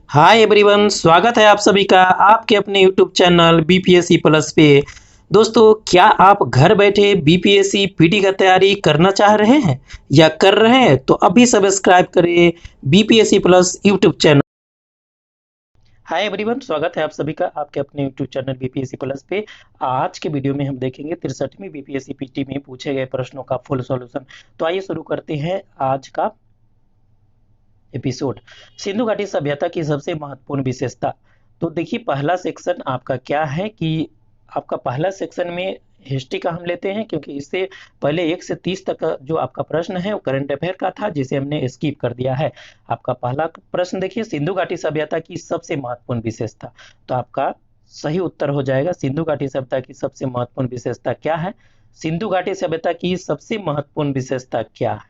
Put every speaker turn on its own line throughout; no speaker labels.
Hi everyone, स्वागत है आप सभी का आपके अपने यूट्यूब चैनल बीपीएससी प्लस पे। दोस्तों, क्या आप घर बैठे बीपीएससी पीटी का तैयारी करना चाह रहे हैं या कर रहे हैं तो अभी सब्सक्राइब करें BPSC plus YouTube channel. Hi everyone, स्वागत है आप सभी का आपके अपने यूट्यूब चैनल बीपीएससी प्लस पे। आज के वीडियो में हम देखेंगे 63वीं बीपीएससी पीटी में पूछे गए प्रश्नों का फुल सॉल्यूशन। तो आइए शुरू करते हैं आज का एपिसोड। सिंधु घाटी सभ्यता की सबसे महत्वपूर्ण विशेषता। तो देखिए, पहला सेक्शन आपका क्या है कि आपका पहला सेक्शन में हिस्ट्री का हम लेते हैं, क्योंकि इससे पहले 1 से 30 तक का जो आपका प्रश्न है वो करंट अफेयर का था, जिसे हमने स्किप कर दिया है। आपका पहला प्रश्न देखिए, सिंधु घाटी सभ्यता की सबसे महत्वपूर्ण विशेषता। तो आपका सही उत्तर हो जाएगा, सिंधु घाटी सभ्यता की सबसे महत्वपूर्ण विशेषता क्या है। सिंधु घाटी सभ्यता की सबसे महत्वपूर्ण विशेषता क्या है?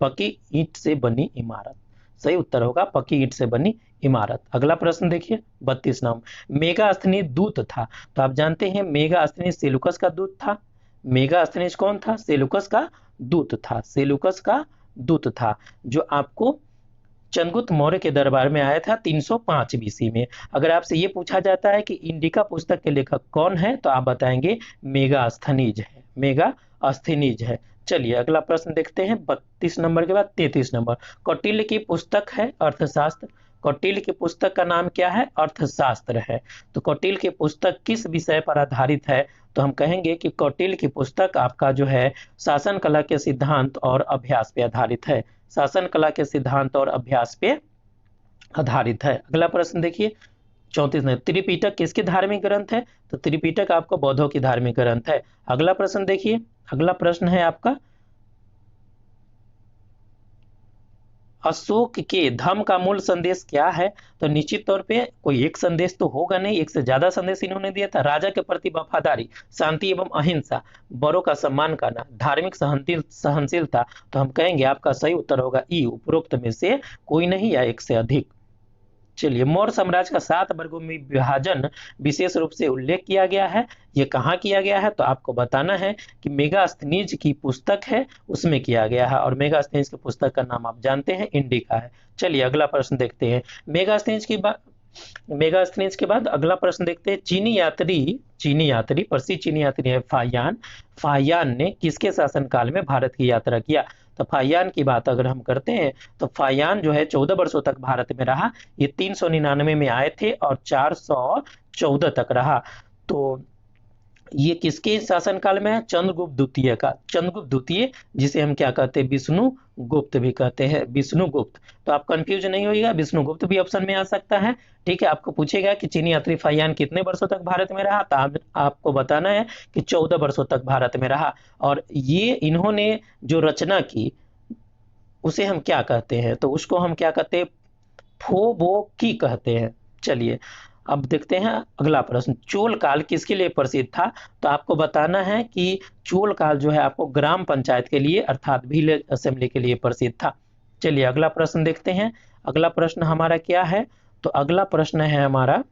पक्की ईंट से बनी इमारत। सही उत्तर होगा पक्की ईंट से बनी इमारत। अगला प्रश्न देखिए, 32 नंबर। मेगास्थनीज दूत था। तो आप जानते हैं मेगास्थनीज सेलुकस का दूत था। मेगास्थनीज कौन था? सेलुकस का दूत था। सेलुकस का दूत था, जो आपको चंद्रगुप्त मौर्य के दरबार में आया था 305 बीसी में। अगर आपसे ये पूछा जाता है कि इंडिका पुस्तक के लेखक कौन है, तो आप बताएंगे मेगास्थनीज है। मेगास्थनीज है। चलिए अगला प्रश्न देखते हैं, 32 नंबर के बाद 33 नंबर। कौटिल्य की पुस्तक है अर्थशास्त्र। कौटिल्य की पुस्तक का नाम क्या है? अर्थशास्त्र है। तो कौटिल्य की पुस्तक किस विषय पर आधारित है? तो हम कहेंगे कि कौटिल्य की पुस्तक आपका जो है शासन कला के सिद्धांत और अभ्यास पे आधारित है। शासन कला के सिद्धांत और अभ्यास पे आधारित है। अगला प्रश्न देखिए, 34 में। त्रिपिटक किसके धार्मिक ग्रंथ है? तो त्रिपिटक आपको बौद्धों की धार्मिक ग्रंथ है। अगला प्रश्न देखिए, अगला प्रश्न है आपका, अशोक के धम्म का मूल संदेश क्या है? तो निश्चित तौर पे कोई एक संदेश तो होगा नहीं, एक से ज्यादा संदेश इन्होंने दिया था। राजा के प्रति वफादारी, शांति एवं अहिंसा, बड़ों का सम्मान करना, धार्मिक सहनशीलता। तो हम कहेंगे आपका सही उत्तर होगा ई, उपरोक्त में से कोई नहीं या एक से अधिक। चलिए, मौर्य साम्राज्य का 7 वर्गों में विभाजन विशेष रूप से उल्लेख किया गया है। ये कहाँ किया गया है? तो आपको बताना है कि मेगास्थनीज की पुस्तक है उसमें किया गया है, और मेगास्थनीज की पुस्तक का नाम आप जानते हैं, इंडिका है। चलिए अगला प्रश्न देखते हैं। मेगास्थनीज की बात, मेगास्थनीज के बाद अगला प्रश्न देखते हैं। चीनी यात्री प्रसिद्ध चीनी यात्री है फाहियान। फाहियान ने किसके शासनकाल में भारत की यात्रा किया? तो फाहियान की बात अगर हम करते हैं, तो फाहियान जो है 14 वर्षों तक भारत में रहा। ये 399 में आए थे और 414 तक रहा। तो ये किसके शासनकाल में है? चंद्रगुप्त द्वितीय का। चंद्रगुप्त द्वितीय, जिसे हम क्या कहते हैं? विष्णु गुप्त भी कहते हैं, विष्णुगुप्त। तो आप कंफ्यूज नहीं होइएगा, विष्णुगुप्त भी ऑप्शन में आ सकता है। ठीक है, आपको पूछेगा कि चीनी यात्री फाहियान कितने वर्षों तक भारत में रहा, तो आपको बताना है कि 14 वर्षों तक भारत में रहा। और ये इन्होंने जो रचना की उसे हम क्या कहते हैं? तो उसको हम क्या कहते हैं? फोबोकी कहते हैं। चलिए अब देखते हैं अगला प्रश्न। चोल काल किसके लिए प्रसिद्ध था? तो आपको बताना है कि चोल काल जो है आपको ग्राम पंचायत के लिए अर्थात विलेज असेंबली के लिए प्रसिद्ध था। चलिए अगला प्रश्न देखते हैं। अगला प्रश्न हमारा क्या है? तो अगला प्रश्न है हमारा,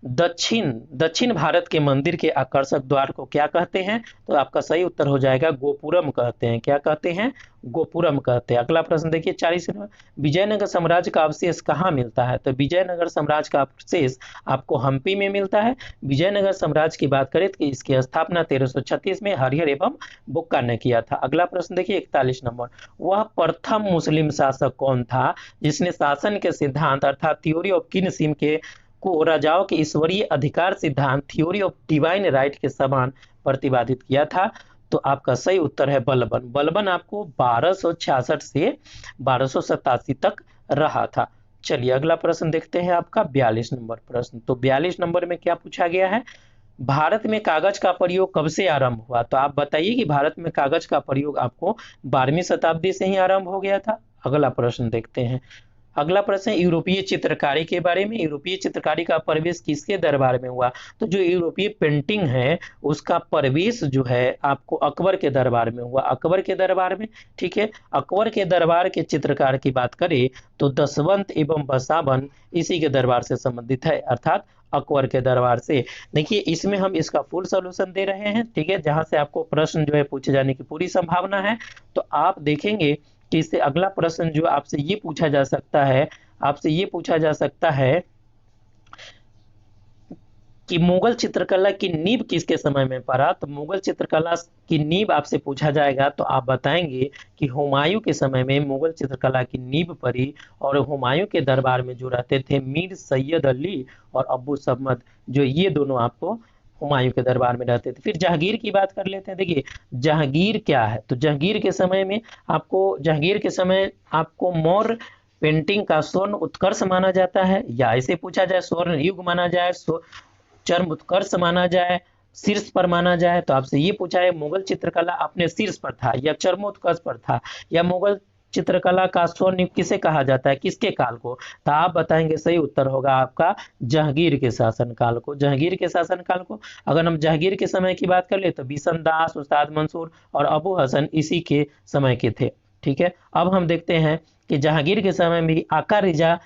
दक्षिण दक्षिण भारत के मंदिर के आकर्षक द्वार को क्या कहते हैं? तो आपका सही उत्तर हो जाएगा गोपुरम कहते हैं। क्या कहते हैं? गोपुरम कहते हैं। अगला प्रश्न देखिए, 40वां। विजयनगर साम्राज्य का अवशेष कहाँ मिलता है? तो विजयनगर साम्राज्य का अवशेष आपको हम्पी में मिलता है। विजयनगर साम्राज्य की बात करें तो इसकी स्थापना 1336 में हरिहर एवं बुक्का ने किया था। अगला प्रश्न देखिए, 41 नंबर। वह प्रथम मुस्लिम शासक कौन था जिसने शासन के सिद्धांत अर्थात थ्योरी ऑफ किंगशिप के को राजाओं के ईश्वरीय अधिकार सिद्धांत थ्योरी ऑफ डिवाइन राइट के समान प्रतिपादित किया था? तो आपका सही उत्तर है बलबन। बलबन आपको 1266 से 1287 तक रहा था। चलिए अगला प्रश्न देखते हैं, आपका 42 नंबर प्रश्न। तो 42 नंबर में क्या पूछा गया है? भारत में कागज का प्रयोग कब से आरंभ हुआ? तो आप बताइए कि भारत में कागज का प्रयोग आपको 12वीं शताब्दी से ही आरंभ हो गया था। अगला प्रश्न देखते हैं। अगला प्रश्न है यूरोपीय चित्रकारी के बारे में। यूरोपीय चित्रकारी का प्रवेश किसके दरबार में हुआ? तो जो यूरोपीय पेंटिंग है उसका प्रवेश जो है आपको अकबर के दरबार में हुआ। अकबर के दरबार में, ठीक है। अकबर के दरबार के चित्रकार की बात करें तो दसवंत एवं बसावन इसी के दरबार से संबंधित है, अर्थात अकबर के दरबार से। देखिए इसमें हम इसका फुल सॉल्यूशन दे रहे हैं, ठीक है, जहां से आपको प्रश्न जो है पूछे जाने की पूरी संभावना है। तो आप देखेंगे कि इससे अगला प्रश्न जो आपसे ये पूछा जा सकता है, आपसे ये पूछा जा सकता है कि मुगल चित्रकला की नींव किसके समय में पड़ा। तो मुगल चित्रकला की नींव आपसे पूछा जाएगा तो आप बताएंगे कि हुमायूं के समय में मुगल चित्रकला की नींव पड़ी। और हुमायूं के दरबार में जो रहते थे मीर सैयद अली और अब्बू समद, जो ये दोनों आपको हुमायूं के दरबार में रहते थे। फिर जहांगीर की बात कर लेते हैं। देखिए जहांगीर क्या है, तो जहांगीर के समय में आपको मौर्य पेंटिंग का स्वर्ण उत्कर्ष माना जाता है, या ऐसे पूछा जाए स्वर्ण युग माना जाए, चरम उत्कर्ष माना जाए, शीर्ष पर माना जाए। तो आपसे ये पूछा है मुगल चित्रकला अपने शीर्ष पर था या चरमोत्कर्ष पर था, या मुगल चित्रकला का स्वर्ण युग किसे कहा जाता है, किसके काल को। तो आप बताएंगे सही उत्तर होगा आपका जहांगीर के शासनकाल को। जहांगीर के शासनकाल को अगर हम जहांगीर के समय की बात कर ले तो बिशन दास, उस्ताद मंसूर और अबू हसन इसी के समय के थे। ठीक है, अब हम देखते हैं कि जहांगीर के समय में आका रिजा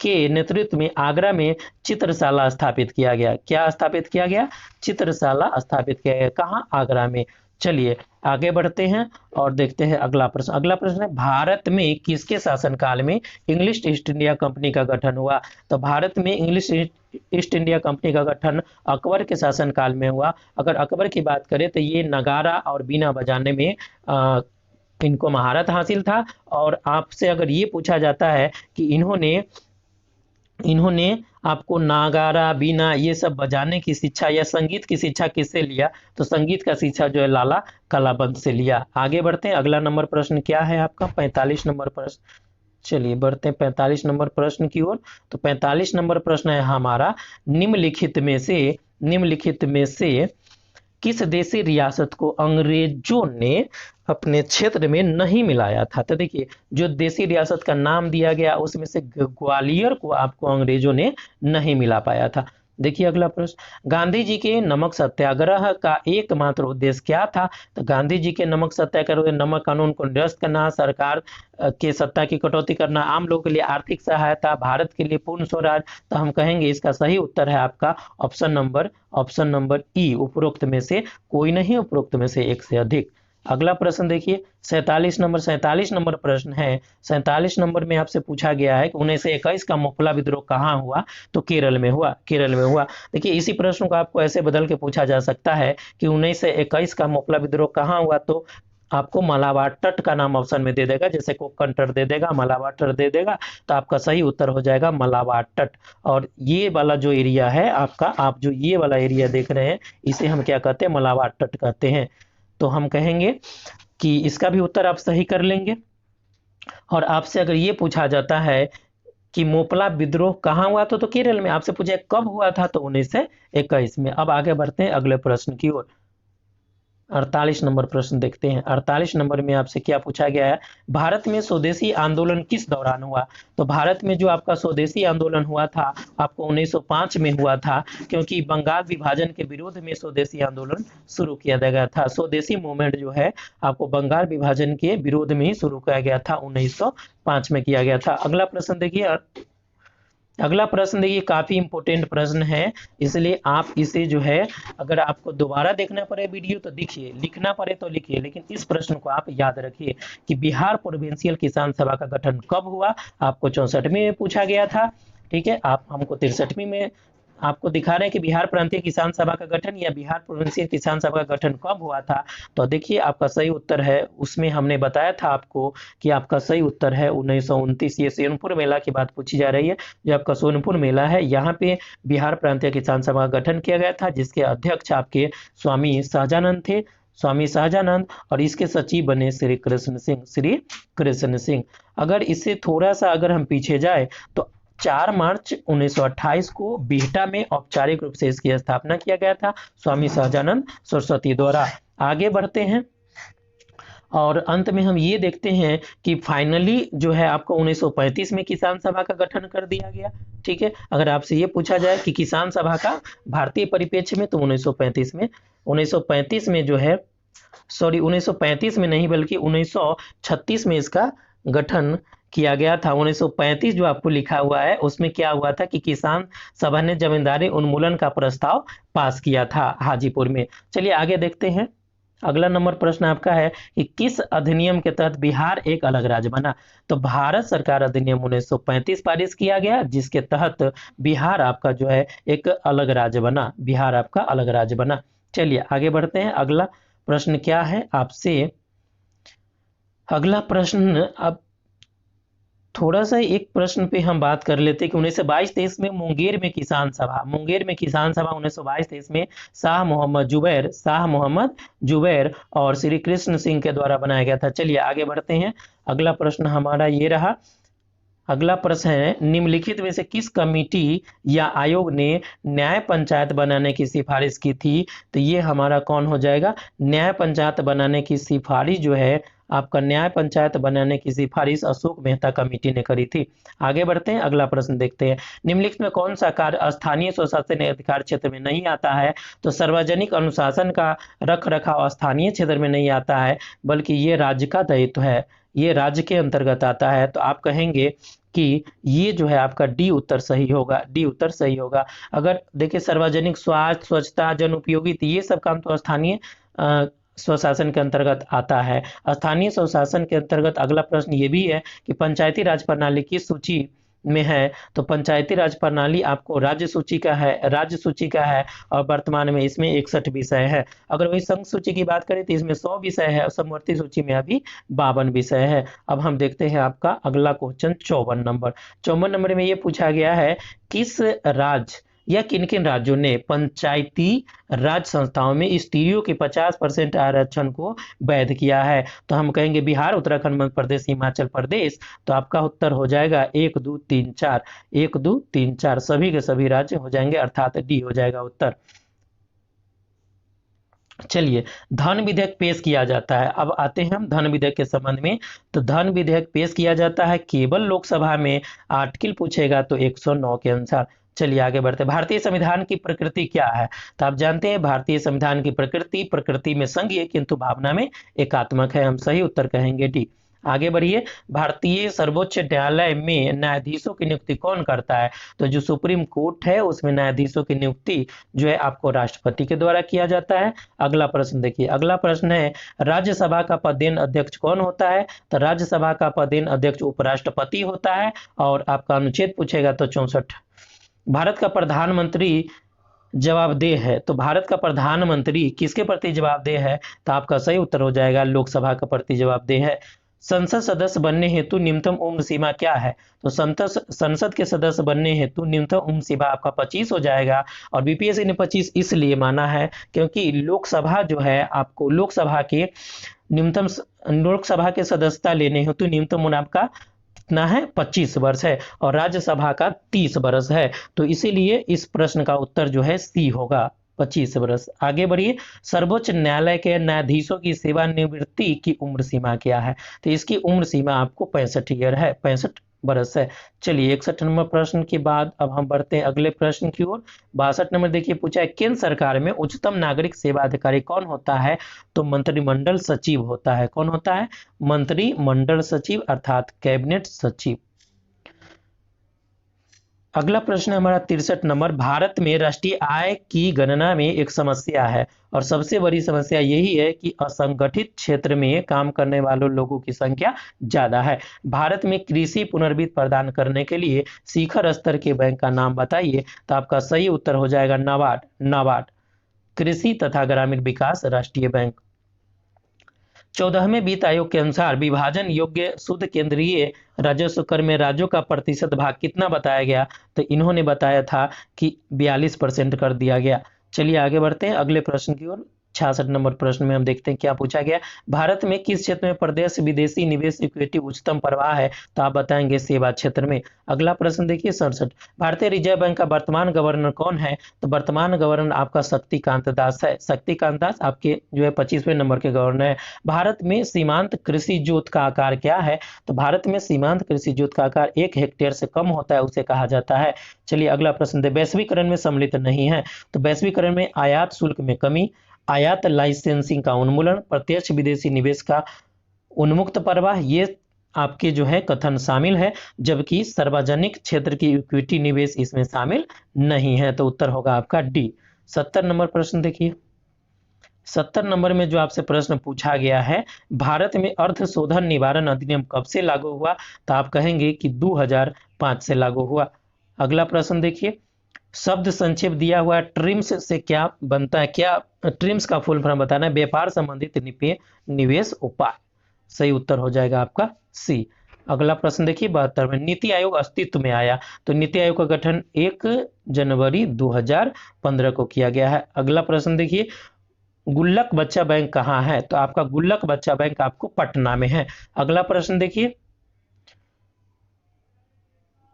के नेतृत्व में आगरा में चित्रशाला स्थापित किया गया। क्या स्थापित किया गया, चित्रशाला स्थापित किया गया। कहाँ, आगरा में। चलिए आगे बढ़ते हैं और देखते हैं अगला प्रश्न। अगला प्रश्न है भारत में किसके शासनकाल में इंग्लिश ईस्ट इंडिया कंपनी का गठन हुआ। तो भारत में इंग्लिश ईस्ट इंडिया कंपनी का गठन अकबर के शासनकाल में हुआ। अगर अकबर की बात करें तो ये नगारा और बीना बजाने में इनको महारत हासिल था। और आपसे अगर ये पूछा जाता है कि इन्होंने आपको नागारा बीना ये सब बजाने की शिक्षा या संगीत की शिक्षा किससे लिया, तो संगीत का शिक्षा जो है लाला कलाबंद से लिया। आगे बढ़ते हैं, अगला नंबर प्रश्न क्या है आपका 45 नंबर प्रश्न। चलिए बढ़ते हैं 45 नंबर प्रश्न की ओर। तो 45 नंबर प्रश्न है हमारा, निम्नलिखित में से किस देशी रियासत को अंग्रेजों ने अपने क्षेत्र में नहीं मिलाया था। तो देखिए जो देशी रियासत का नाम दिया गया उसमें से ग्वालियर को आपको अंग्रेजों ने नहीं मिला पाया था। देखिए अगला प्रश्न, गांधी जी के नमक सत्याग्रह का एकमात्र उद्देश्य क्या था। तो गांधी जी के नमक सत्याग्रह, नमक कानून को निरस्त करना, सरकार के सत्ता की कटौती करना, आम लोगों के लिए आर्थिक सहायता, भारत के लिए पूर्ण स्वराज। तो हम कहेंगे इसका सही उत्तर है आपका ऑप्शन नंबर ई, उपरोक्त में से कोई नहीं, उपरोक्त में से एक से अधिक। अगला प्रश्न देखिए 47 नंबर प्रश्न है। 47 नंबर में आपसे पूछा गया है कि 1921 का मोपला विद्रोह कहाँ हुआ। तो केरल में हुआ। देखिए इसी प्रश्न को आपको ऐसे बदल के पूछा जा सकता है कि 1921 का मोपला विद्रोह कहाँ हुआ, तो आपको मलाबार तट का नाम ऑप्शन में दे देगा, जैसे कोक्कन तट दे देगा, मलाबार तट दे देगा। तो आपका सही उत्तर हो जाएगा मलाबार तट। और ये वाला जो एरिया है आपका, आप जो ये वाला एरिया देख रहे हैं इसे हम क्या कहते हैं, मलाबार तट कहते हैं। तो हम कहेंगे कि इसका भी उत्तर आप सही कर लेंगे। और आपसे अगर ये पूछा जाता है कि मोपला विद्रोह कहाँ हुआ तो केरल में। आपसे पूछे कब हुआ था, तो 1921 में। अब आगे बढ़ते हैं अगले प्रश्न की ओर। 48 नंबर प्रश्न देखते हैं। 48 नंबर में आपसे क्या पूछा गया है, भारत में स्वदेशी आंदोलन किस दौरान हुआ। तो भारत में जो आपका स्वदेशी आंदोलन हुआ था आपको 1905 में हुआ था, क्योंकि बंगाल विभाजन के विरोध में स्वदेशी आंदोलन शुरू किया गया था। स्वदेशी मूवमेंट जो है आपको बंगाल विभाजन के विरोध में ही शुरू किया गया था, 1905 में किया गया था। अगला प्रश्न देखिए काफी इंपोर्टेंट प्रश्न है, इसलिए आप इसे जो है अगर आपको दोबारा देखना पड़े वीडियो तो देखिए, लिखना पड़े तो लिखिए, लेकिन इस प्रश्न को आप याद रखिए कि बिहार प्रोविंशियल किसान सभा का गठन कब हुआ। आपको 64वीं में पूछा गया था, ठीक है। आप हमको 63वीं में आपको दिखा रहे हैं कि बिहार प्रांतीय किसान सभा का गठन या बिहार प्रोविंशियल किसान सभा का गठन कब हुआ था। तो देखिए आपका सही उत्तर है, उसमें हमने बताया था आपको कि आपका सही उत्तर है 1929। ये सोनपुर मेला की बात पूछी जा रही है, जो आपका सोनपुर मेला है यहाँ पे बिहार प्रांतीय किसान सभा का गठन किया गया था, जिसके अध्यक्ष आपके स्वामी सहजानंद थे, और इसके सचिव बने श्री कृष्ण सिंह। अगर इससे थोड़ा सा अगर हम पीछे जाए तो 4 मार्च 1928 को बिहटा में औपचारिक रूप से इसकी स्थापना किया गया था स्वामी सहजानंद सरस्वती द्वारा। आगे बढ़ते हैं और अंत में हम ये देखते हैं कि फाइनली जो है आपको 1935 में किसान सभा का गठन कर दिया गया, ठीक है। अगर आपसे ये पूछा जाए कि किसान सभा का भारतीय परिप्रेक्ष्य में, तो 1935 में जो है 1935 में नहीं बल्कि 1936 में इसका गठन किया गया था। 1935 जो आपको लिखा हुआ है उसमें क्या हुआ था कि किसान सभा ने जमींदारी उन्मूलन का प्रस्ताव पास किया था हाजीपुर में। चलिए आगे देखते हैं। अगला नंबर प्रश्न आपका है कि किस अधिनियम के तहत बिहार एक अलग राज्य बना। तो भारत सरकार अधिनियम 1935 पारित किया गया, जिसके तहत बिहार आपका जो है एक अलग राज्य बना, बिहार आपका अलग राज्य बना। चलिए आगे बढ़ते हैं। अगला प्रश्न क्या है आपसे, अगला प्रश्न अब थोड़ा सा एक प्रश्न पे हम बात कर लेते हैं कि 1922-23 में मुंगेर में किसान सभा, 1922-23 में शाह मोहम्मद जुबैर और श्री कृष्ण सिंह के द्वारा बनाया गया था। चलिए आगे बढ़ते हैं। अगला प्रश्न हमारा ये रहा। अगला प्रश्न है, निम्नलिखित में से किस कमेटी या आयोग ने न्याय पंचायत बनाने की सिफारिश की थी। तो ये हमारा कौन हो जाएगा, न्याय पंचायत बनाने की सिफारिश जो है आपका न्याय पंचायत बनाने की सिफारिश अशोक मेहता कमेटी ने करी थी। आगे बढ़ते हैं, अगला प्रश्न देखते हैं। निम्नलिखित में कौन सा कार्य स्थानीय स्वशासन अधिकार क्षेत्र में नहीं आता है। तो सार्वजनिक अनुशासन का रख रखाव स्थानीय क्षेत्र में नहीं आता है, बल्कि ये राज्य का दायित्व है, ये राज्य के अंतर्गत आता है। तो आप कहेंगे कि ये जो है आपका डी उत्तर सही होगा, डी उत्तर सही होगा। अगर देखिए सार्वजनिक स्वास्थ्य, स्वच्छता, जन उपयोगी, तो ये सब काम तो स्थानीय स्वशासन के अंतर्गत आता है। स्थानीय स्वशासन के अंतर्गत अगला प्रश्न ये भी है कि पंचायती राज प्रणाली किस सूची में है। तो पंचायती राज प्रणाली आपको राज्य सूची का है और वर्तमान में इसमें 61 विषय है। अगर वही संघ सूची की बात करें तो इसमें 100 विषय है और समवर्ती सूची में अभी 52 विषय है। अब हम देखते हैं आपका अगला क्वेश्चन 54 नंबर में ये पूछा गया है, किस राज्य या किन किन राज्यों ने पंचायती राज संस्थाओं में स्त्रियों के 50% आरक्षण को वैध किया है। तो हम कहेंगे बिहार, उत्तराखंड, मध्य प्रदेश, हिमाचल प्रदेश। तो आपका उत्तर हो जाएगा 1 2 3 4, 1 2 3 4 सभी के सभी राज्य हो जाएंगे, अर्थात डी हो जाएगा उत्तर। चलिए धन विधेयक पेश किया जाता है। अब आते हैं हम धन विधेयक के संबंध में। तो धन विधेयक पेश किया जाता है केवल लोकसभा में, आर्टिकल पूछेगा तो 109 के अनुसार। चलिए आगे बढ़ते हैं। भारतीय संविधान की प्रकृति क्या है। तो आप जानते हैं भारतीय संविधान की प्रकृति में संघीय किंतु भावना में एकात्मक है। हम सही उत्तर कहेंगे डी। आगे बढ़िए। भारतीय सर्वोच्च न्यायालय में न्यायाधीशों की नियुक्ति कौन करता है। तो जो सुप्रीम कोर्ट है उसमें न्यायाधीशों की नियुक्ति जो है आपको राष्ट्रपति के द्वारा किया जाता है। अगला प्रश्न देखिए। अगला प्रश्न है, राज्यसभा का पदेन अध्यक्ष कौन होता है। तो राज्यसभा का पदेन अध्यक्ष उपराष्ट्रपति होता है। और आपका अनुच्छेद पूछेगा तो 64। भारत का प्रधानमंत्री जवाबदेह है। तो भारत का प्रधानमंत्री किसके प्रति जवाबदेह है। तो आपका सही उत्तर हो जाएगा लोकसभा के प्रति जवाबदेह है। संसद सदस्य बनने हेतु न्यूनतम उम्र सीमा क्या है। तो संसद के सदस्य बनने हेतु न्यूनतम उम्र सीमा आपका 25 हो जाएगा। और बीपीएससी ने 25 इसलिए माना है क्योंकि लोकसभा जो है आपको लोकसभा के सदस्यता लेने हेतु न्यूनतम उम्र आपका कितना है, 25 वर्ष है और राज्यसभा का 30 वर्ष है। तो इसीलिए इस प्रश्न का उत्तर जो है सी होगा, 25 वर्ष। आगे बढ़िए। सर्वोच्च न्यायालय के न्यायाधीशों की सेवानिवृत्ति की उम्र सीमा क्या है। तो इसकी उम्र सीमा आपको 65 ईयर है, 65 वर्ष है। चलिए 61 नंबर प्रश्न के बाद अब हम बढ़ते हैं अगले प्रश्न की ओर। 62 नंबर देखिए पूछा है, केंद्र सरकार में उच्चतम नागरिक सेवा अधिकारी कौन होता है। तो मंत्रिमंडल सचिव होता है। कौन होता है, मंत्रिमंडल सचिव अर्थात कैबिनेट सचिव। अगला प्रश्न है हमारा 63 नंबर। भारत में राष्ट्रीय आय की गणना में एक समस्या है और सबसे बड़ी समस्या यही है कि असंगठित क्षेत्र में काम करने वालों लोगों की संख्या ज्यादा है। भारत में कृषि पुनर्वित्त प्रदान करने के लिए शिखर स्तर के बैंक का नाम बताइए। तो आपका सही उत्तर हो जाएगा नाबार्ड, कृषि तथा ग्रामीण विकास राष्ट्रीय बैंक। 14वें वित्त आयोग के अनुसार विभाजन योग्य शुद्ध केंद्रीय राजस्व कर में राज्यों का प्रतिशत भाग कितना बताया गया। तो इन्होंने बताया था कि 42% कर दिया गया। चलिए आगे बढ़ते हैं अगले प्रश्न की ओर। 66 नंबर प्रश्न में हम देखते हैं क्या पूछा गया। भारत में किस क्षेत्र में प्रदेश विदेशी निवेश इक्विटी उच्चतम प्रवाह है। तो आप बताएंगे सेवा क्षेत्र में। अगला प्रश्न देखिए 67। भारतीय रिजर्व बैंक का वर्तमान गवर्नर कौन है। तो वर्तमान गवर्नर आपका शक्तिकांत दास है। शक्तिकांत दास आपके जो है 25वें नंबर के गवर्नर है। भारत में सीमांत कृषि जोत का आकार क्या है। तो भारत में सीमांत कृषि जोत का आकार 1 हेक्टेयर से कम होता है, उसे कहा जाता है। चलिए अगला प्रश्न दे, वैश्वीकरण में सम्मिलित नहीं है। तो वैश्वीकरण में आयात शुल्क में कमी, आयात लाइसेंसिंग का उन्मूलन, प्रत्यक्ष विदेशी निवेश का उन्मुक्त प्रवाह, ये आपके जो है कथन शामिल है। जबकि सार्वजनिक क्षेत्र की इक्विटी निवेश इसमें शामिल नहीं है। तो उत्तर होगा आपका डी। 70 नंबर प्रश्न देखिए। 70 नंबर में जो आपसे प्रश्न पूछा गया है, भारत में अर्ध शोधन निवारण अधिनियम कब से लागू हुआ, तो आप कहेंगे कि 2005 से लागू हुआ। अगला प्रश्न देखिए, शब्द संक्षेप दिया हुआ ट्रिम्स से क्या बनता है, क्या ट्रिम्स का फुल फॉर्म बताना है, व्यापार संबंधित निवेश उपाय। सही उत्तर हो जाएगा आपका सी। अगला प्रश्न देखिए 72 में, नीति आयोग अस्तित्व में आया, तो नीति आयोग का गठन 1 जनवरी 2015 को किया गया है। अगला प्रश्न देखिए, गुल्लक बच्चा बैंक कहाँ है, तो आपका गुल्लक बच्चा बैंक आपको पटना में है। अगला प्रश्न देखिए,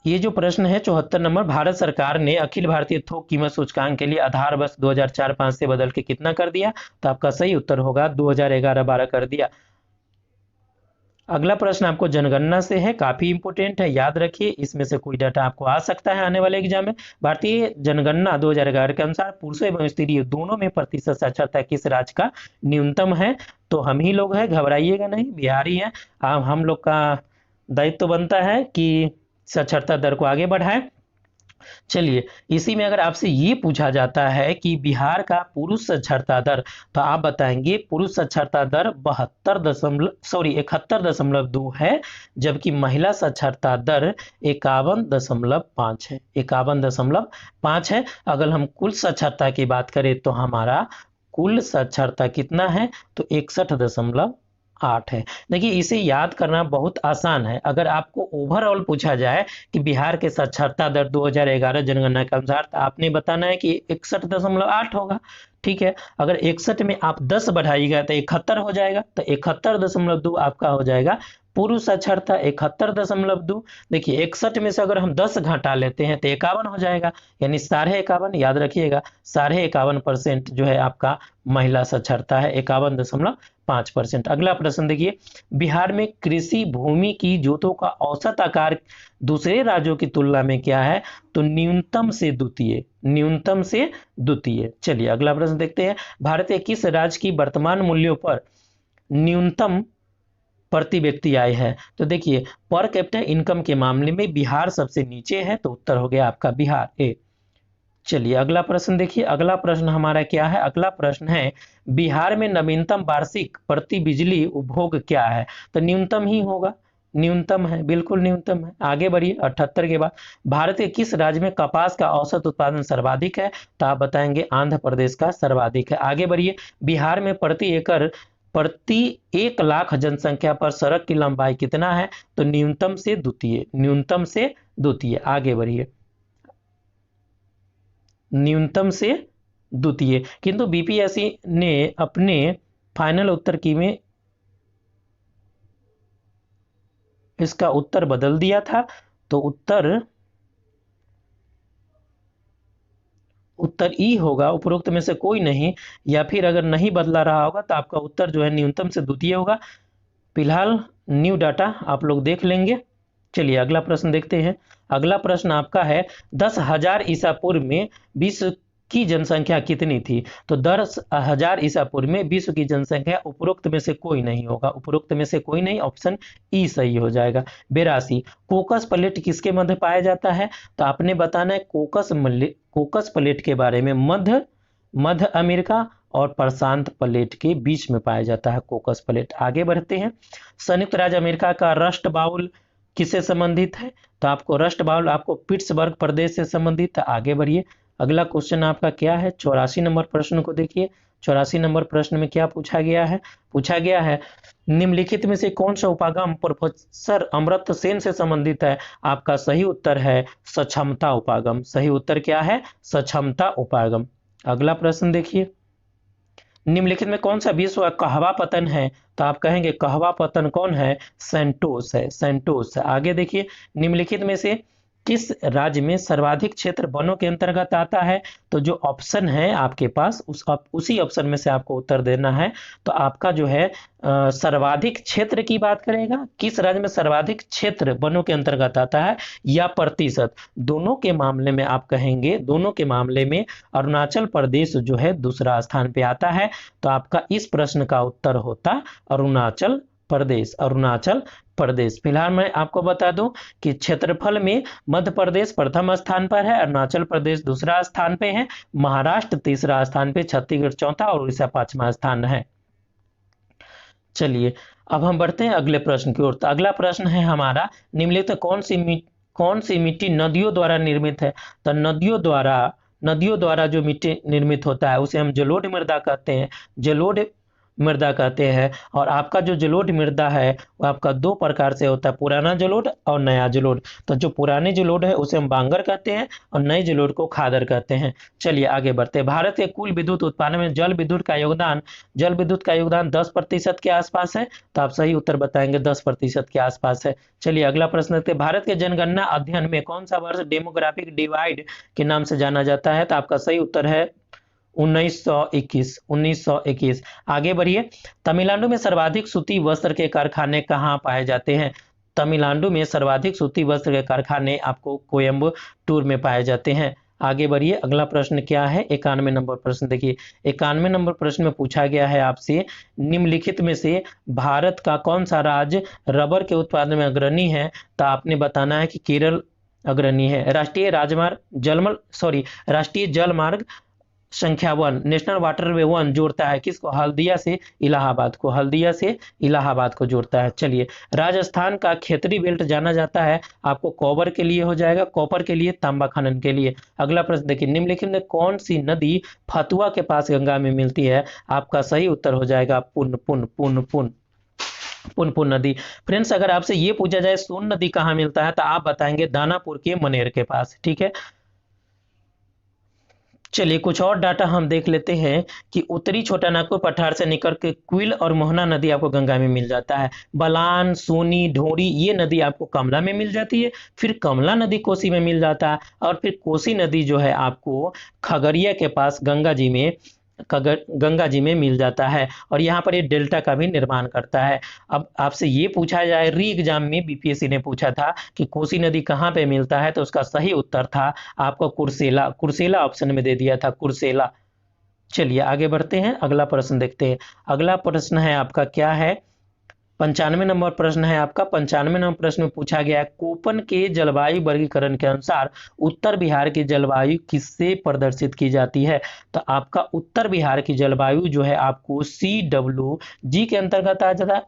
ये जो प्रश्न है 74 नंबर, भारत सरकार ने अखिल भारतीय थोक कीमत सूचकांक के लिए आधार वर्ष 2004-5 से बदल के कितना कर दिया, तो आपका सही उत्तर होगा 2011-12 कर दिया। अगला प्रश्न आपको जनगणना से है, काफी इंपोर्टेंट है, याद रखिए, इसमें से कोई डाटा आपको आ सकता है आने वाले एग्जाम में। भारतीय जनगणना 2011 के अनुसार पुरुषों एवं स्त्रियों दोनों में प्रतिशत साक्षरता किस राज्य का न्यूनतम है, तो हम ही लोग हैं, घबराइएगा नहीं, बिहारी हैं। हम लोग का दायित्व बनता है कि साक्षरता दर को आगे बढ़ाएं। चलिए, इसी में अगर आपसे ये पूछा जाता है कि बिहार का पुरुष साक्षरता दर, तो आप बताएंगे पुरुष साक्षरता दर 71.2 है, जबकि महिला साक्षरता दर 51.5 है, 51.5 है। अगर हम कुल साक्षरता की बात करें तो हमारा कुल साक्षरता कितना है, तो 61.8 है। देखिए, इसे याद करना बहुत आसान है। अगर आपको ओवरऑल पूछा जाए कि बिहार के साक्षरता दर 2011 जनगणना के अनुसार, तो आपने बताना है कि 61.8 होगा। ठीक है, अगर 61 में आप 10 बढ़ाइएगा तो 71 हो जाएगा, तो 71.2 आपका हो जाएगा पुरुष साक्षरता, 71.2। देखिए, 61 में से अगर हम 10 घटा लेते हैं तो 51 हो जाएगा, यानी 51.5, याद रखिएगा 51.5% जो है आपका महिला साक्षरता है, 51.5%। अगला प्रश्न देखिए, बिहार में कृषि भूमि की जोतों का औसत आकार दूसरे राज्यों की तुलना में क्या है, तो न्यूनतम से द्वितीय, न्यूनतम से द्वितीय। चलिए अगला प्रश्न देखते हैं, भारत के किस राज्य की वर्तमान मूल्यों पर न्यूनतम प्रति व्यक्ति आय है, तो देखिए पर कैपिटा इनकम के मामले में बिहार सबसे नीचे है, तो उत्तर हो गया आपका बिहार ए। चलिए अगला प्रश्न देखिए, अगला प्रश्न हमारा क्या है, अगला प्रश्न है बिहार में नवीनतम वार्षिक प्रति बिजली उपभोग क्या है, तो न्यूनतम ही होगा, न्यूनतम है, बिल्कुल न्यूनतम है। आगे बढ़िए 78 के बाद, भारत के किस राज्य में कपास का औसत उत्पादन सर्वाधिक है, तो आप बताएंगे आंध्र प्रदेश का सर्वाधिक है। आगे बढ़िए, बिहार में प्रति 1 लाख जनसंख्या पर सड़क की लंबाई कितना है, तो न्यूनतम से द्वितीय, न्यूनतम से द्वितीय। आगे बढ़िए, न्यूनतम से द्वितीय। किंतु बीपीएससी ने अपने फाइनल उत्तर की में इसका उत्तर बदल दिया था, तो उत्तर ई होगा, उपरोक्त में से कोई नहीं, या फिर अगर नहीं बदला रहा होगा तो आपका उत्तर जो है न्यूनतम से द्वितीय होगा। फिलहाल न्यू डाटा आप लोग देख लेंगे। चलिए अगला प्रश्न देखते हैं, अगला प्रश्न आपका है 10,000 ईसा पूर्व में विश्व की जनसंख्या कितनी थी, तो 10,000 ईसा पूर्व में विश्व की जनसंख्या उपरोक्त में से कोई नहीं होगा, उपरोक्त में से कोई नहीं, ऑप्शन ई सही हो जाएगा 82। कोकस प्लेट किसके मध्य पाया जाता है, तो आपने बताना है कोकस प्लेट के बारे में, मध्य अमेरिका और प्रशांत प्लेट के बीच में पाया जाता है कोकस प्लेट। आगे बढ़ते हैं, संयुक्त राज्य अमेरिका का रस्ट बाउल किससे संबंधित है, तो आपको रस्ट बाउल आपको पिट्सबर्ग प्रदेश से संबंधित है। आगे बढ़िए, अगला क्वेश्चन आपका क्या है, 84 नंबर प्रश्न को देखिए। 84 नंबर प्रश्न में क्या पूछा गया है, निम्नलिखित में से कौन सा उपागम प्रोफेसर अमर्त्य सेन से संबंधित है, आपका सही उत्तर है सक्षमता उपागम। सही उत्तर क्या है, सक्षमता उपागम। अगला प्रश्न देखिए, निम्नलिखित में कौन सा विश्व कहवा पतन है, तो आप कहेंगे कहवा पतन कौन है, सेंटोस है, सेंटोस है। आगे देखिए, निम्नलिखित में से किस राज्य में सर्वाधिक क्षेत्र वनों के अंतर्गत आता है, तो जो ऑप्शन है आपके पास उसी ऑप्शन में से आपको उत्तर देना है। तो आपका जो है सर्वाधिक क्षेत्र की बात करेगा, किस राज्य में सर्वाधिक क्षेत्र वनों के अंतर्गत आता है या प्रतिशत, दोनों के मामले में आप कहेंगे, दोनों के मामले में अरुणाचल प्रदेश जो है दूसरा स्थान पे आता है। तो आपका इस प्रश्न का उत्तर होता अरुणाचल प्रदेश, अरुणाचल प्रदेश। फिलहाल मैं आपको बता दूं कि क्षेत्रफल में मध्य प्रदेश प्रथम स्थान पर है, अरुणाचल प्रदेश दूसरा स्थान पे है, महाराष्ट्र तीसरा स्थान पे, छत्तीसगढ़ चौथा और उड़ीसा पांचवा स्थान है। चलिए अब हम बढ़ते हैं अगले प्रश्न की ओर। तो अगला प्रश्न है हमारा, निम्नलिखित कौन सी मिट्टी नदियों द्वारा निर्मित है? तो नदियों द्वारा जो मिट्टी निर्मित होता है उसे हम जलोढ़ मृदा कहते हैं, जलोढ़ मृदा कहते हैं। और आपका जो जलोढ़ मृदा है वो आपका दो प्रकार से होता है, पुराना जलोढ़ और नया जलोढ़। तो जो पुराने जलोढ़ है उसे हम बांगर कहते हैं और नए जलोढ़ को खादर कहते हैं। चलिए आगे बढ़ते हैं। भारत के कुल विद्युत उत्पादन में जल विद्युत का योगदान 10% के आसपास है। तो आप सही उत्तर बताएंगे 10% के आसपास है। चलिए अगला प्रश्न देखते हैं। भारत के जनगणना अध्ययन में कौन सा वर्ष डेमोग्राफिक डिवाइड के नाम से जाना जाता है? तो आपका सही उत्तर है 1921। आगे बढ़िए। तमिलनाडु में सर्वाधिक सूती वस्त्र के कारखाने कहाँ पाए जाते हैं? तमिलनाडु में सर्वाधिक सूती वस्त्र के कारखाने आपको कोयम्बटूर में पाए जाते हैं। आगे बढ़िए। अगला प्रश्न क्या है? 91 नंबर प्रश्न देखिए। 91 नंबर प्रश्न में पूछा गया है आपसे, निम्नलिखित में से भारत का कौन सा राज्य रबर के उत्पादन में अग्रणी है? तो आपने बताना है कि केरल अग्रणी है। राष्ट्रीय जलमार्ग संख्या 1 नेशनल वाटरवे 1 जोड़ता है किसको? हल्दिया से इलाहाबाद को जोड़ता है। चलिए राजस्थान का खेतरी बेल्ट जाना जाता है आपको कॉपर के लिए हो जाएगा, कॉपर के लिए, तांबा खनन के लिए। अगला प्रश्न देखिए, निम्नलिखित में कौन सी नदी फतुआ के पास गंगा में मिलती है? आपका सही उत्तर हो जाएगा पुनपुन नदी। फ्रेंड्स अगर आपसे ये पूछा जाए सोन नदी कहाँ मिलता है तो आप बताएंगे दानापुर के मनेर के पास। ठीक है। चलिए कुछ और डाटा हम देख लेते हैं कि उत्तरी छोटा नागपुर पठार से निकल के क्विल और मोहना नदी आपको गंगा में मिल जाता है। बलान, सोनी, ढोरी ये नदी आपको कमला में मिल जाती है। फिर कमला नदी कोसी में मिल जाता है और फिर कोसी नदी जो है आपको खगड़िया के पास गंगा जी में मिल जाता है और यहाँ पर ये डेल्टा का भी निर्माण करता है। अब आपसे ये पूछा जाए, री एग्जाम में बीपीएससी ने पूछा था कि कोसी नदी कहाँ पे मिलता है, तो उसका सही उत्तर था आपको कुर्सेला ऑप्शन में दे दिया था, कुर्सेला। चलिए आगे बढ़ते हैं, अगला प्रश्न देखते हैं। अगला प्रश्न है आपका क्या है? 95 नंबर प्रश्न है आपका। 95 नंबर प्रश्न में पूछा गया है, कोपन के जलवायु वर्गीकरण के अनुसार उत्तर बिहार की जलवायु किससे प्रदर्शित की जाती है? तो आपका उत्तर बिहार की जलवायु जो है आपको CWG के अंतर्गत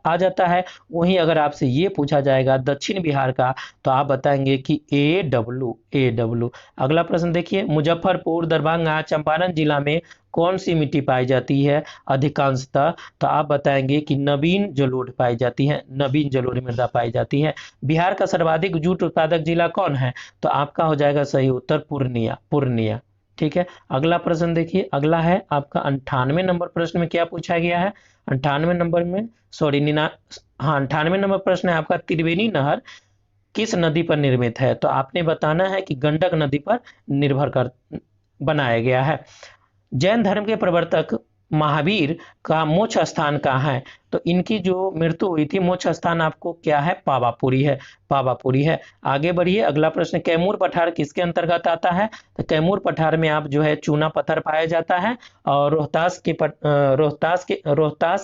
आ जाता है। वहीं अगर आपसे ये पूछा जाएगा दक्षिण बिहार का तो आप बताएंगे कि AW। अगला प्रश्न देखिए, मुजफ्फरपुर, दरभंगा, चंपारण जिला में कौन सी मिट्टी पाई जाती है अधिकांशतः? तो आप बताएंगे कि नवीन जलोढ़ पाई जाती है, नवीन जलोढ़ मृदा पाई जाती है। बिहार का सर्वाधिक जूट उत्पादक जिला कौन है? तो आपका हो जाएगा सही उत्तर पूर्णिया। ठीक है। अगला प्रश्न देखिए, अगला है आपका 98 नंबर प्रश्न में क्या पूछा गया है? 98 नंबर प्रश्न है आपका, त्रिवेणी नहर किस नदी पर निर्मित है? तो आपने बताना है कि गंडक नदी पर निर्भर कर बनाया गया है। जैन धर्म के प्रवर्तक महावीर का मोक्ष स्थान कहाँ है? तो इनकी जो मृत्यु हुई थी, मोक्ष स्थान आपको क्या है? पावापुरी है। आगे बढ़िए। अगला प्रश्न, कैमूर पठार किसके अंतर्गत आता है? तो कैमूर पठार में आप जो है चूना पत्थर पाया जाता है और रोहतास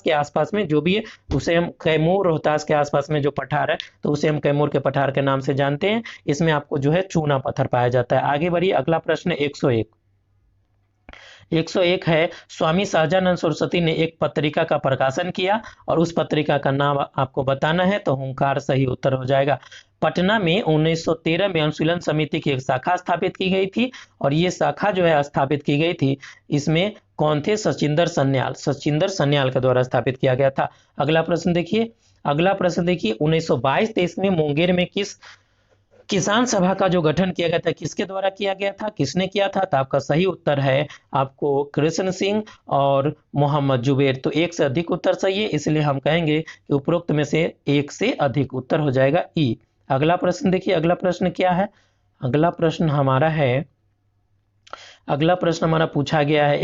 के आसपास में जो भी है उसे हम कैमूर, रोहतास के आसपास में जो पठार है तो उसे हम कैमूर के पठार के नाम से जानते हैं। इसमें आपको जो है चूना पत्थर पाया जाता है। आगे बढ़िए। अगला प्रश्न 101 है, स्वामी सहजानंद सरस्वती ने एक पत्रिका का प्रकाशन किया और उस पत्रिका का नाम आपको बताना है। तो हुंकार सही उत्तर हो जाएगा। पटना में 1913 में अनुशीलन समिति की एक शाखा स्थापित की गई थी और ये शाखा जो है स्थापित की गई थी, इसमें कौन थे? सचिंदर सन्याल के द्वारा स्थापित किया गया था। अगला प्रश्न देखिए 1922-23 में मुंगेर में किस किसान सभा का जो गठन किया गया था किसके द्वारा किया गया था, किसने किया था? तो आपका सही उत्तर है आपको कृष्ण सिंह और मोहम्मद जुबैर। तो एक से अधिक उत्तर सही है, इसलिए हम कहेंगे कि उपरोक्त में से एक से अधिक उत्तर हो जाएगा ई। अगला प्रश्न देखिए, अगला प्रश्न क्या है? अगला प्रश्न हमारा पूछा गया है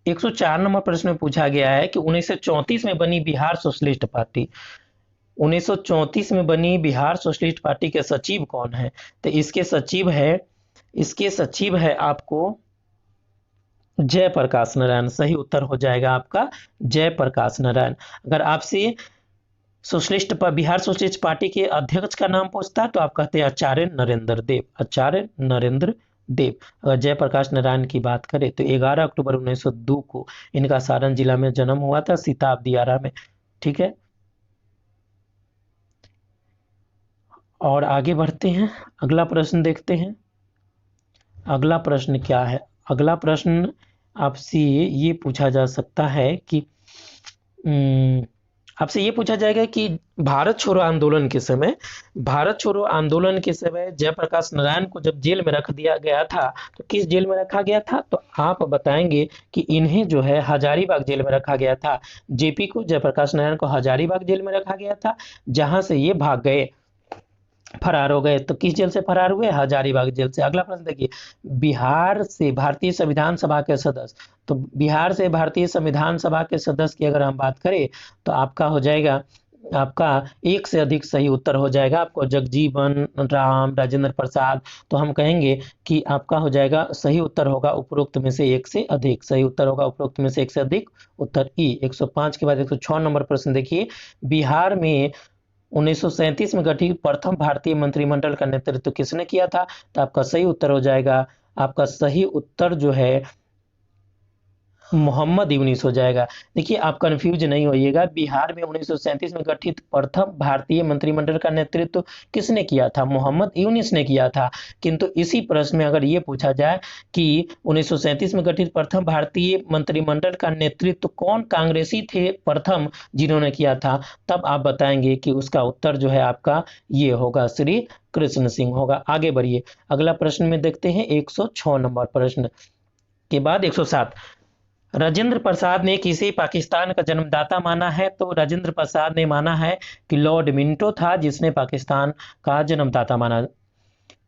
104 नंबर प्रश्न में पूछा गया है कि 1934 में बनी बिहार सोशलिस्ट पार्टी 1934 में बनी बिहार सोशलिस्ट पार्टी के सचिव कौन है? तो इसके सचिव है आपको जयप्रकाश नारायण सही उत्तर हो जाएगा आपका जयप्रकाश नारायण। अगर आपसे सोशलिस्ट पर बिहार सोशलिस्ट पार्टी के अध्यक्ष का नाम पूछता है तो आप कहते हैं आचार्य नरेंद्र देव, आचार्य नरेंद्र देव। अगर जयप्रकाश नारायण की बात करें तो 11 अक्टूबर 1902 को इनका सारण जिला में जन्म हुआ था, सीताब दियारा में। ठीक है, और आगे बढ़ते हैं, अगला प्रश्न देखते हैं। अगला प्रश्न क्या है? अगला प्रश्न आपसे ये पूछा जा सकता है कि आपसे ये पूछा जाएगा कि भारत छोड़ो आंदोलन के समय, भारत छोड़ो आंदोलन के समय जयप्रकाश नारायण को जब जेल में रख दिया गया था तो किस जेल में रखा गया था? तो आप बताएंगे कि इन्हें जो है हजारीबाग जेल में रखा गया था। जेपी को, जयप्रकाश नारायण को हजारीबाग जेल में रखा गया था, जहां से ये भाग गए, फरार हो गए। तो किस जेल से फरार हुए? हजारीबाग जेल से। अगला प्रश्न देखिए, बिहार से भारतीय संविधान सभा के सदस्य, तो बिहार से भारतीय संविधान सभा के सदस्य की अगर हम बात करें तो आपका हो जाएगा, आपका एक से अधिक सही उत्तर हो जाएगा। आपको जगजीवन राम, राजेंद्र प्रसाद, तो हम कहेंगे कि आपका हो जाएगा सही उत्तर होगा उपरोक्त में से एक से अधिक, सही उत्तर होगा उपरोक्त में से एक से अधिक, उत्तर ई। 105 के बाद 106 नंबर प्रश्न देखिए, बिहार में 1937 में गठित प्रथम भारतीय मंत्रिमंडल का नेतृत्व किसने किया था? तो आपका सही उत्तर हो जाएगा, आपका सही उत्तर जो है मोहम्मद यूनिस हो जाएगा। देखिए आप कंफ्यूज नहीं होइएगा, बिहार में 1937 में गठित प्रथम भारतीय मंत्रिमंडल का नेतृत्व किसने किया था? मोहम्मद यूनिस ने किया था। किंतु इसी प्रश्न में अगर ये पूछा जाए कि 1937 में गठित प्रथम भारतीय मंत्रिमंडल का नेतृत्व कौन कांग्रेसी थे प्रथम जिन्होंने किया था, तब आप बताएंगे कि उसका उत्तर जो है आपका ये होगा, श्री कृष्ण सिंह होगा। आगे बढ़िए, अगला प्रश्न में देखते हैं 106 नंबर प्रश्न के बाद 107। राजेंद्र प्रसाद ने किसे पाकिस्तान का जन्मदाता माना है? तो राजेंद्र प्रसाद ने माना है कि लॉर्ड मिंटो था जिसने पाकिस्तान का जन्मदाता माना।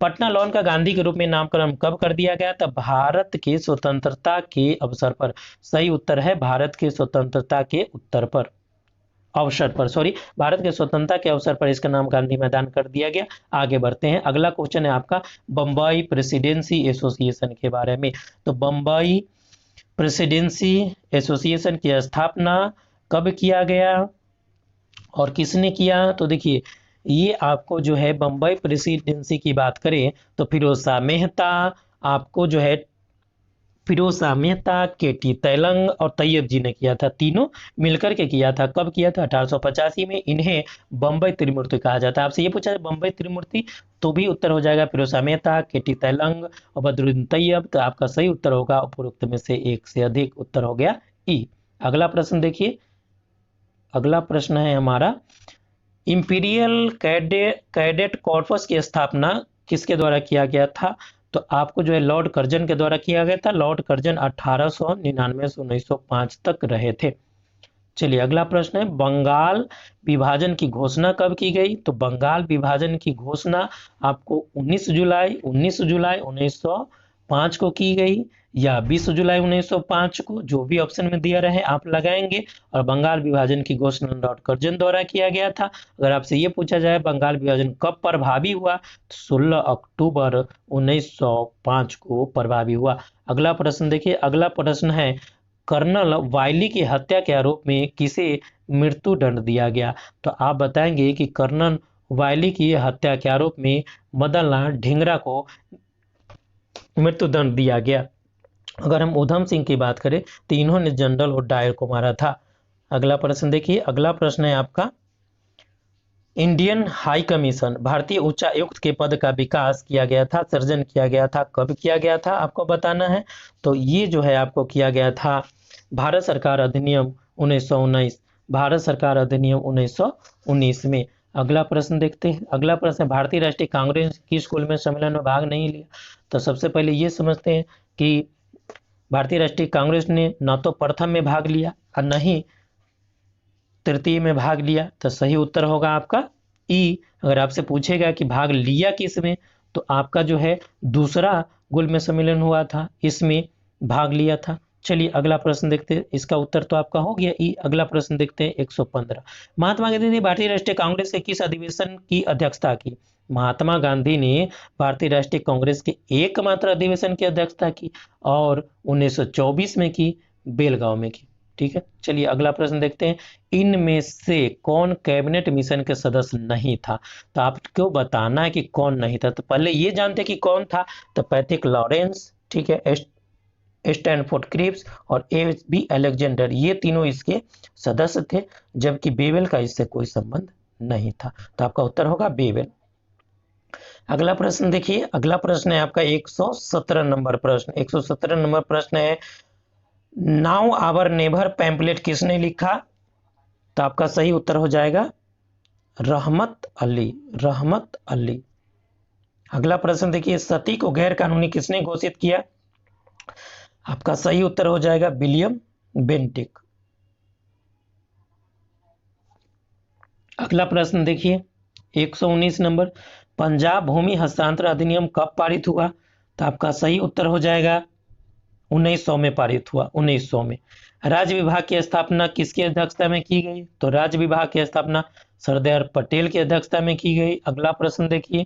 पटना लॉन का गांधी के रूप में नामकरण कब कर दिया गया? तब भारत के स्वतंत्रता के अवसर पर। सही उत्तर है भारत के स्वतंत्रता के उत्तर पर, अवसर पर, सॉरी, भारत के स्वतंत्रता के अवसर पर इसका नाम गांधी मैदान कर दिया गया। आगे बढ़ते हैं, अगला क्वेश्चन है आपका बम्बई प्रेसिडेंसी एसोसिएशन के बारे में। तो बम्बई प्रेसिडेंसी एसोसिएशन की स्थापना कब किया गया और किसने किया? तो देखिए ये आपको जो है बम्बई प्रेसिडेंसी की बात करें तो फिरोज शाह मेहता, आपको जो है फिरोज शाह मेहता, केटी तैलंग और तैयब जी ने किया था, तीनों मिलकर के किया था। कब किया था? 1885 में। इन्हें बम्बई त्रिमूर्ति कहा जाता है। आपसे ये पूछा है बम्बई त्रिमूर्ति, तो भी उत्तर हो जाएगा फिरोज शाह मेहता, केटी तैलंग और बदरुद्दीन तैयब। तो आपका सही उत्तर होगा उपरोक्त में से एक से अधिक, उत्तर हो गया ई। अगला प्रश्न देखिए, अगला प्रश्न है हमारा इंपीरियल कैडेट कॉर्पस की स्थापना किसके द्वारा किया गया था? तो आपको जो है लॉर्ड कर्जन के द्वारा किया गया था। लॉर्ड कर्जन 1899 से 1905 तक रहे थे। चलिए अगला प्रश्न है बंगाल विभाजन की घोषणा कब की गई? तो बंगाल विभाजन की घोषणा आपको 19 जुलाई 1905 को की गई या 20 जुलाई 1905 को, जो भी ऑप्शन में दिया रहे आप लगाएंगे। और बंगाल विभाजन की घोषणा लॉर्ड कर्जन द्वारा किया गया था। अगर आपसे ये पूछा जाए बंगाल विभाजन कब प्रभावी हुआ, तो 16 अक्टूबर 1905 को प्रभावी हुआ। अगला प्रश्न देखिए, अगला प्रश्न है कर्नल वायली की हत्या के आरोप में किसे मृत्यु दंड दिया गया? तो आप बताएंगे कि कर्नल वायली की हत्या के आरोप में मदन लाल ढींगरा को मृत्यु दंड दिया गया। अगर हम उधम सिंह की बात करें तो इन्होंने जनरल डायर को मारा था। अगला प्रश्न देखिए, अगला प्रश्न है आपका इंडियन हाई कमीशन, भारतीय उच्चायुक्त के पद का विकास किया गया था, सृजन किया गया था, कब किया गया था आपको बताना है। तो ये जो है आपको किया गया था भारत सरकार अधिनियम 1919, भारत सरकार अधिनियम 1919 में। अगला प्रश्न देखते हैं, अगला प्रश्न भारतीय राष्ट्रीय कांग्रेस किस स्कूल में सम्मेलन में भाग नहीं लिया? तो सबसे पहले ये समझते हैं कि भारतीय राष्ट्रीय कांग्रेस ने न तो प्रथम में भाग लिया और न ही तृतीय में भाग लिया। तो सही उत्तर होगा आपका ई। अगर आपसे पूछेगा कि भाग लिया किस में, तो आपका जो है दूसरा गोल में सम्मेलन हुआ था, इसमें भाग लिया था। चलिए अगला प्रश्न देखते हैं, इसका उत्तर तो आपका हो गया ई। अगला प्रश्न देखते हैं 115। महात्मा गांधी ने भारतीय राष्ट्रीय कांग्रेस के किस अधिवेशन की अध्यक्षता की? महात्मा गांधी ने भारतीय राष्ट्रीय कांग्रेस के एकमात्र अधिवेशन की अध्यक्षता की और 1924 में की, बेलगांव में की। ठीक है, चलिए अगला प्रश्न देखते हैं। इनमें से कौन कैबिनेट मिशन के सदस्य नहीं था? तो आपको बताना है कि कौन नहीं था। तो पहले ये जानते कि कौन था। तो पैट्रिक लॉरेंस, ठीक है, स्टैनफोर्ड क्रिप्स और ए.बी. अलेक्जेंडर, ये तीनों इसके सदस्य थे, जबकि बेवेल का इससे कोई संबंध नहीं था। तो आपका उत्तर होगा बेवेल। अगला प्रश्न देखिए, अगला प्रश्न है आपका 117 नंबर प्रश्न। 117 नंबर प्रश्न है, नाउ आवर नेबर पैम्पलेट किसने लिखा? तो आपका सही उत्तर हो जाएगा रहमत अली, रहमत अली। अगला प्रश्न देखिए, सती को गैर कानूनी किसने घोषित किया? आपका सही उत्तर हो जाएगा विलियम बेंटिक। अगला प्रश्न देखिए 119 नंबर, पंजाब भूमि हस्तांतरण अधिनियम कब पारित हुआ? तो आपका सही उत्तर हो जाएगा 1900 में पारित हुआ, 1900 में। राज्य विभाग की स्थापना किसकी अध्यक्षता में की गई? तो राज्य विभाग की स्थापना सरदार पटेल की अध्यक्षता में की गई। अगला प्रश्न देखिए